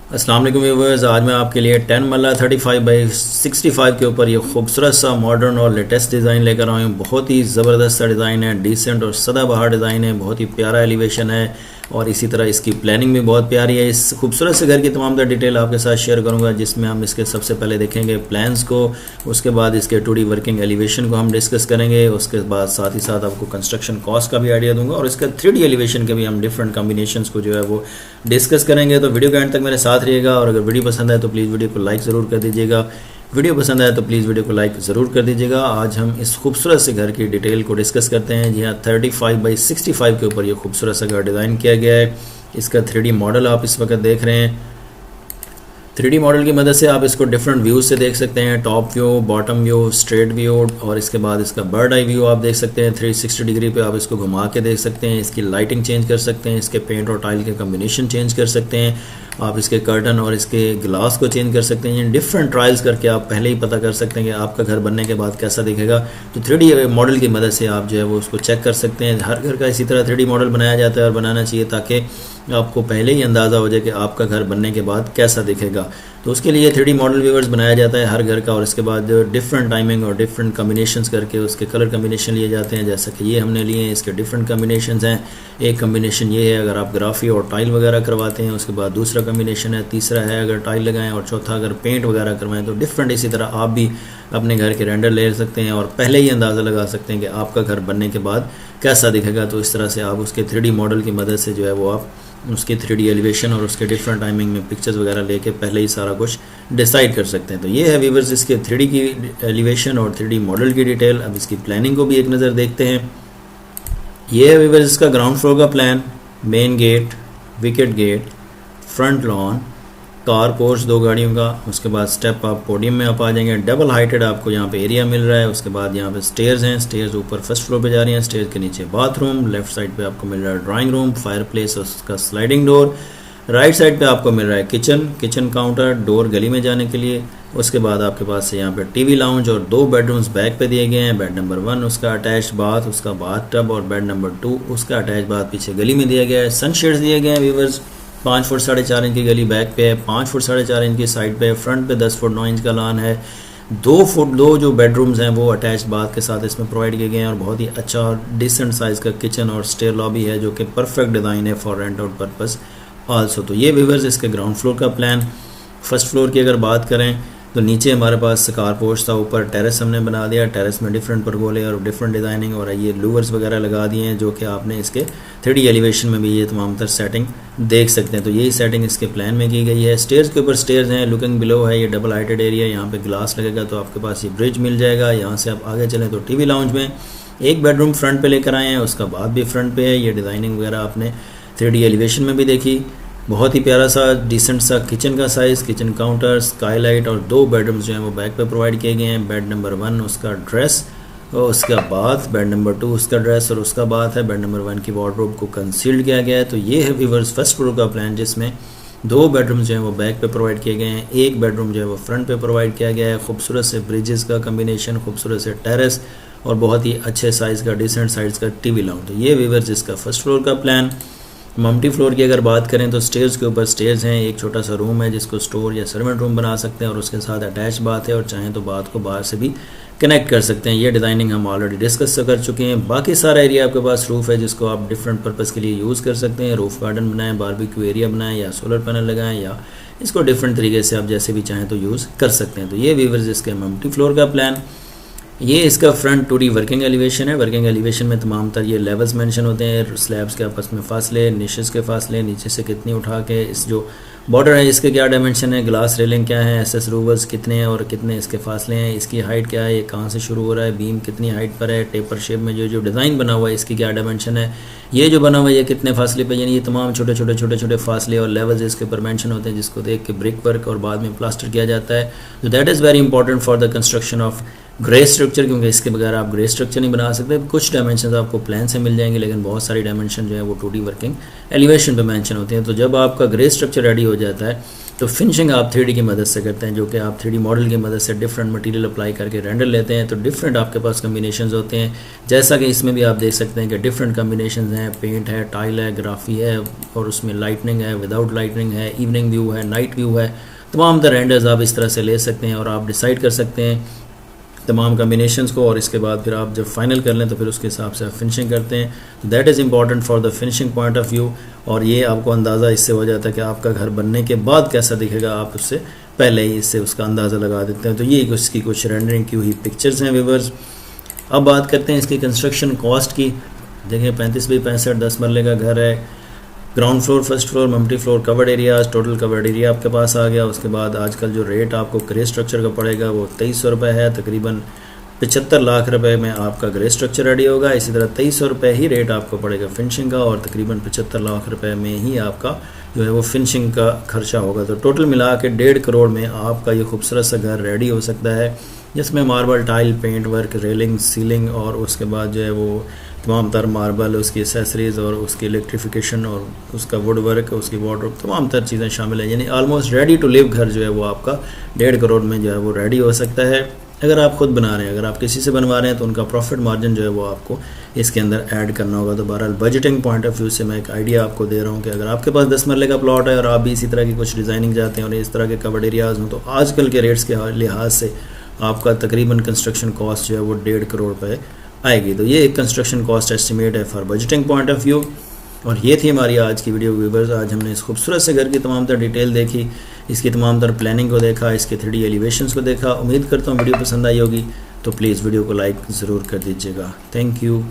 अस्सलाम वालेकुम व्यूअर्स, आज मैं आपके लिए 10 मल्ला 35x65 के ऊपर ये खूबसूरत सा मॉडर्न और लेटेस्ट डिज़ाइन लेकर आया हूँ। बहुत ही ज़बरदस्त सा डिज़ाइन है, डिसेंट और सदाबहार डिज़ाइन है, बहुत ही प्यारा एलिवेशन है और इसी तरह इसकी प्लानिंग भी बहुत प्यारी है। इस खूबसूरत से घर की तमाम तरह डिटेल आपके साथ शेयर करूँगा, जिसमें हम इसके सबसे पहले देखेंगे प्लान्स को, उसके बाद इसके 2D वर्किंग एलिवेशन को हम डिस्कस करेंगे, उसके बाद साथ ही साथ आपको कंस्ट्रक्शन कॉस्ट का भी आइडिया दूंगा और इसका 3D एलिवेशन के भी हम डिफरेंट कॉम्बिनेशंस को जो है वो डिस्कस करेंगे। तो वीडियो के एंड तक मेरे साथ रहिएगा और अगर वीडियो पसंद आए तो प्लीज़ वीडियो को लाइक ज़रूर कर दीजिएगा। वीडियो पसंद आए तो प्लीज़ वीडियो को लाइक ज़रूर कर दीजिएगा। आज हम इस खूबसूरत से घर की डिटेल को डिस्कस करते हैं। जी हाँ, 35x65 के ऊपर ये खूबसूरत सा घर डिज़ाइन किया गया है। इसका 3D मॉडल आप इस वक्त देख रहे हैं। 3D मॉडल की मदद से आप इसको डिफरेंट व्यूज़ से देख सकते हैं, top view, bottom view, straight view और इसके बाद इसका बर्ड आई व्यू आप देख सकते हैं। 360 डिग्री पे आप इसको घुमा के देख सकते हैं। इसकी लाइटिंग चेंज कर सकते हैं, इसके पेंट और टाइल के कम्बिनेशन चेंज कर सकते हैं, आप इसके कर्टन और इसके ग्लास को चेंज कर सकते हैं। डिफरेंट ट्रायल्स करके आप पहले ही पता कर सकते हैं कि आपका घर बनने के बाद कैसा दिखेगा। तो 3D मॉडल की मदद से आप जो है वो उसको चेक कर सकते हैं। हर घर का इसी तरह 3D मॉडल बनाया जाता है और बनाना चाहिए ताकि आपको पहले ही अंदाज़ा हो जाए कि आपका घर बनने के बाद कैसा दिखेगा। तो उसके लिए 3D मॉडल व्यूवर्स बनाया जाता है हर घर का और इसके बाद डिफरेंट टाइमिंग और डिफरेंट कम्बिनेशंस करके उसके कलर कम्बिनेशन लिए जाते हैं। जैसा कि ये हमने लिए हैं, इसके डिफरेंट कम्बिनेशंस हैं। एक कम्बिनेशन ये है अगर आप ग्राफी और टाइल वगैरह करवाते हैं, उसके बाद दूसरा कम्बिनेशन है, तीसरा है अगर टाइल लगाएं और चौथा अगर पेंट वगैरह करवाएं। तो डिफरेंट इसी तरह आप भी अपने घर के रेंडर ले सकते हैं और पहले ही अंदाज़ा लगा सकते हैं कि आपका घर बनने के बाद कैसा दिखेगा। तो इस तरह से आप उसके 3D मॉडल की मदद से जो है वो आप उसके 3D एलिवेशन और उसके डिफरेंट टाइमिंग में पिक्चर्स वगैरह लेके पहले ही सारा कुछ डिसाइड कर सकते हैं। तो ये है व्यूअर्स इसके 3D की एलिवेशन और 3D मॉडल की डिटेल। अब इसकी प्लानिंग को भी एक नज़र देखते हैं। ये है व्यूअर्स इसका ग्राउंड फ्लोर का plan. Main gate, wicket gate, front lawn, car porch 2 गाड़ियों का, उसके बाद स्टेप आप पोडियम में आप आ जाएंगे। डबल हाइटेड आपको यहाँ पे एरिया मिल रहा है। उसके बाद यहाँ पे स्टेयर्स हैं, स्टेयर्स ऊपर फर्स्ट फ्लोर पे जा रही हैं, स्टेयर्स के नीचे बाथरूम, लेफ्ट साइड पे आपको मिल रहा है ड्राइंग रूम, फायर प्लेस और उसका स्लाइडिंग डोर। राइट साइड पे आपको मिल रहा है किचन काउंटर, डोर गली में जाने के लिए। उसके बाद आपके पास यहाँ पे टीवी लाउंज और 2 बेडरूम्स बैक पे दिए गए हैं। बेड नंबर 1 उसका अटैच बाथ, उसका बाथ टब और बेड नंबर 2 उसका अटैच बाथ पीछे गली में दिया गया है। सनशेड्स दिए गए हैं व्यूअर्स। 5 फुट 4.5 इंच की गली बैक पे है, 5 फुट 4.5 इंच की साइड पे, फ्रंट पे 10 फुट 9 इंच का लॉन है। 2 फुट 2 जो बेडरूम्स हैं वो अटैच बाथ के साथ इसमें प्रोवाइड किए गए हैं और बहुत ही अच्छा और डिसेंट साइज़ का किचन और स्टेयर लॉबी है जो कि परफेक्ट डिज़ाइन है for rent out purpose also. तो ये व्यूअर्स इसके ग्राउंड फ्लोर का प्लान। फर्स्ट फ्लोर की अगर बात करें तो नीचे हमारे पास कार पोर्च था, ऊपर टेरेस हमने बना दिया। टेरेस में डिफरेंट परगोले और डिफरेंट डिज़ाइनिंग और ये लूवर्स वगैरह लगा दिए हैं जो कि आपने इसके 3D एलिवेशन में भी ये तमाम तर सेटिंग देख सकते हैं। तो यही सेटिंग इसके प्लान में की गई है। स्टेयर्स के ऊपर स्टेयर्स हैं, लुकिंग बिलो है, ये डबल हाइटेड एरिया, यहाँ पे ग्लास लगेगा तो आपके पास ये ब्रिज मिल जाएगा। यहाँ से आप आगे चलें तो टीवी लाउंज में एक बेडरूम फ्रंट पे लेकर आए हैं, उसका बाद भी फ्रंट पे है। ये डिज़ाइनिंग वगैरह आपने 3D एलिवेशन में भी देखी। बहुत ही प्यारा सा डिसेंट सा किचन का साइज़, किचन काउंटर, स्काईलाइट और 2 बेडरूम्स जो हैं वो बैक पे प्रोवाइड किए गए हैं। बेड नंबर 1 उसका ड्रेस और उसका बाथ, बेड नंबर 2 उसका ड्रेस और उसका बाथ है। बेड नंबर 1 की वार्डरोब को कंसील्ड किया गया है। तो ये है व्यूअर्स फर्स्ट फ्लोर का प्लान, जिसमें 2 बेडरूम जो हैं वो बैक पे प्रोवाइड किए गए हैं, एक बेडरूम जो है वो फ्रंट पे प्रोवाइड किया गया है। खूबसूरत से ब्रिजेस का कम्बिनेशन, खूबसूरत से टेरेस और बहुत ही अच्छे साइज़ का डिसेंट साइज़ का टीवी लाउंज। तो ये व्यूअर्स इसका फर्स्ट फ्लोर का प्लान। मल्टी फ्लोर की अगर बात करें तो स्टेयर्स के ऊपर स्टेयर्स हैं, एक छोटा सा रूम है जिसको स्टोर या सर्वेंट रूम बना सकते हैं और उसके साथ अटैच बाथ है और चाहें तो बाथ को बाहर से भी कनेक्ट कर सकते हैं। ये डिज़ाइनिंग हम ऑलरेडी डिस्कस कर चुके हैं। बाकी सारा एरिया आपके पास रूफ़ है जिसको आप डिफरेंट पर्पज़ के लिए यूज़ कर सकते हैं। रूफ़ गार्डन बनाएं, बारबेक्यू एरिया बनाएं या सोलर पैनल लगाएं या इसको डिफरेंट तरीके से आप जैसे भी चाहें तो यूज़ कर सकते हैं। तो ये व्यूअर्स इसके मल्टी फ्लोर का प्लान। ये इसका फ्रंट 2D वर्किंग एलिवेशन है। वर्किंग एलिवेशन में तमाम तर ये लेवल्स मेंशन होते हैं, स्लैब्स के आपस में फासले, निशेस के फासले, नीचे से कितनी उठा के इस जो बॉर्डर है इसके क्या डायमेंशन है, ग्लास रेलिंग क्या है, एसएस रूवर्स कितने हैं और कितने इसके फासले हैं, इसकी हाइट क्या है, ये कहाँ से शुरू हो रहा है, बीम कितनी हाइट पर है, टेपर शेप में जो डिज़ाइन बना हुआ है इसकी क्या डायमेंशन है, ये जो बना हुआ है ये कितने फासले पे, यानी ये तमाम छोटे छोटे फासले और लेवल्स इसके ऊपर मेंशन होते हैं जिसको देख के ब्रिक वर्क और बाद में प्लास्टर किया जाता है। तो that is very important for the construction of grey structure, क्योंकि इसके बगैर आप ग्रे स्ट्रक्चर नहीं बना सकते। कुछ डायमेंशन आपको प्लान से मिल जाएंगे लेकिन बहुत सारी डायमेंशन जो है वो 2D वर्किंग एलिवेशन पे मेंशन होते हैं। तो जब आपका ग्रे स्ट्रक्चर रेडी हो जाता है तो फिनिशिंग आप 3D की मदद से करते हैं, जो कि आप 3D मॉडल की मदद से डिफरेंट मटेरियल अप्लाई करके रेंडर लेते हैं। तो डिफरेंट आपके पास कम्बिनेशंस होते हैं, जैसा कि इसमें भी आप देख सकते हैं कि डिफरेंट कम्बिनेशंस हैं, पेंट है, टाइल है, ग्राफी है, और उसमें लाइटनिंग है, विदाउट लाइटनिंग है, इवनिंग व्यू है, नाइट व्यू है। तमाम तरह रेंडर्स आप इस तरह से ले सकते हैं और आप डिसाइड कर सकते हैं तमाम कम्बिनेशंस को, और इसके बाद फिर आप जब फाइनल कर लें तो फिर उसके हिसाब से आप फिनिशिंग करते हैं। तो that is important for the finishing point of view, और ये आपको अंदाज़ा इससे हो जाता है कि आपका घर बनने के बाद कैसा दिखेगा, आप उससे पहले ही इससे उसका अंदाज़ा लगा देते हैं। तो ये इसकी कुछ रेंडरिंग की हुई पिक्चर्स हैं व्यूअर्स। अब बात करते हैं इसकी कंस्ट्रक्शन कॉस्ट की। देखिए 35 बाई 65 10 मरले का घर है, ground floor, first floor, multi floor, covered areas, total covered area आपके पास आ गया। उसके बाद आजकल जो रेट आपको ग्रे स्ट्रक्चर का पड़ेगा वो 2300 रुपये है। तकरीबन 75 लाख रुपए में आपका ग्रे स्ट्रक्चर रेडी होगा। इसी तरह 2300 रुपये ही रेट आपको पड़ेगा फिनिशिंग का, और तकरीबन 75 लाख रुपए में ही आपका जो है वो फिनिशिंग का खर्चा होगा। तो टोटल मिला के 1.5 करोड़ में आपका ये खूबसूरत सा घर रेडी हो सकता है, जिसमें marble, tile, paint work, railing, ceiling, और उसके बाद जो है वो तमाम तर मार्बल, उसकी एसेसरीज़ और उसकी इलेक्ट्रिफिकेशन और उसका वुड वर्क, उसकी वार्डरोब, तमाम तर चीज़ें शामिल हैं। यानी ऑलमोस्ट रेडी टू लिव घर जो है वो आपका 1.5 करोड़ में जो है वो रेडी हो सकता है, अगर आप खुद बना रहे हैं। अगर आप किसी से बनवा रहे हैं तो उनका प्रॉफिट मार्जिन जो है वो आपको इसके अंदर ऐड करना होगा। तो बहरहाल बजटिंग पॉइंट ऑफ व्यू से मैं एक आइडिया आपको दे रहा हूँ कि अगर आपके पास 10 मरले का प्लॉट है और आप भी इसी तरह की कुछ डिज़ाइनिंग चाहते हैं और इस तरह के कवर्ड एरियाज़ हों, तो आजकल के रेट्स के लिहाज से आपका तकरीबन कंस्ट्रक्शन कॉस्ट जो है वो 1.5 करोड़ रुपये आएगी। तो ये एक कंस्ट्रक्शन कॉस्ट एस्टिमेट है for budgeting point of view. और ये थी हमारी आज की वीडियो व्यूअर्स। आज हमने इस खूबसूरत से घर की तमाम तर डिटेल देखी, इसकी तमाम तर प्लानिंग को देखा, इसके 3D एलिवेशंस को देखा। उम्मीद करता हूँ वीडियो पसंद आई होगी, तो प्लीज़ वीडियो को लाइक ज़रूर कर दीजिएगा। Thank you.